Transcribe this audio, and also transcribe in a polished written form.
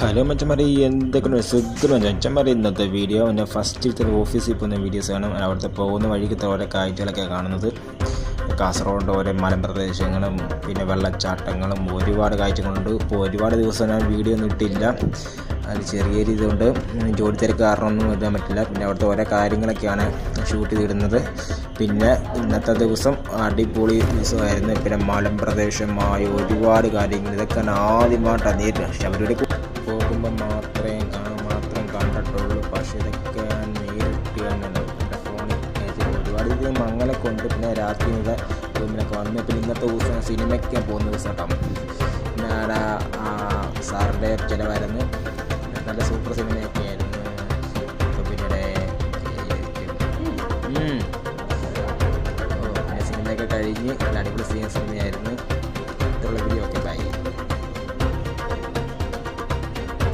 Hello മച്ചന്മാരെ, എന്തൊക്കെയാണ് സുഖം മച്ചന്മാരെ. ഇന്നത്തെ വീഡിയോ എൻ്റെ ഫസ്റ്റിലത്തെ ഓഫീസിൽ പോകുന്ന വീഡിയോസാണ്. അവിടുത്തെ പോകുന്ന വഴിക്കത്തെ ഓരോ കാഴ്ചകളൊക്കെ കാണുന്നത്. കാസർഗോഡ് ഓരോ മലമ്പ്രദേശങ്ങളും പിന്നെ വെള്ളച്ചാട്ടങ്ങളും ഒരുപാട് കാഴ്ചകളുണ്ട്. ഇപ്പോൾ ഒരുപാട് ദിവസം ഞാൻ വീഡിയോ ഒന്നും ഇട്ടില്ല. അത് ചെറിയ രീതി കൊണ്ട് ജോലി തിരക്ക് കാരണമൊന്നും ഇടാൻ പറ്റില്ല. പിന്നെ അവിടുത്തെ ഓരോ കാര്യങ്ങളൊക്കെയാണ് ഷൂട്ട് ചെയ്തിടുന്നത്. പിന്നെ ഇന്നത്തെ ദിവസം അടിപൊളി ദിവസമായിരുന്നു. പിന്നെ മലമ്പ്രദേശമായ ഒരുപാട് കാര്യങ്ങൾ ഇതൊക്കെ ആദ്യമായിട്ടാണ് നേരിട്ട് ശബരിമല പോകുമ്പോൾ മാത്രം കണ്ടിട്ടുള്ളൂ. പക്ഷേ ഇതൊക്കെ ഞാൻ നേരിട്ട് കണ്ടത് എൻ്റെ ഫോണിൽ ഒരുപാട് ഇത് മങ്ങളൊക്കെ ഉണ്ട്. പിന്നെ രാത്രി റൂമിലൊക്കെ വന്ന് പിന്നെ ഇന്നത്തെ ദിവസം സിനിമയ്ക്ക് പോകുന്ന ദിവസം കേട്ടോ. ഞാൻ സാറിൻ്റെ ചിലവായിരുന്നു. നല്ല സൂപ്പർ സിനിമയൊക്കെ ആയിരുന്നു. ഇപ്പോൾ പിന്നീട് സിനിമയൊക്കെ കഴിഞ്ഞ് നല്ല അടിപൊളി സിനിമയായിരുന്നു. ഇത്രയുള്ള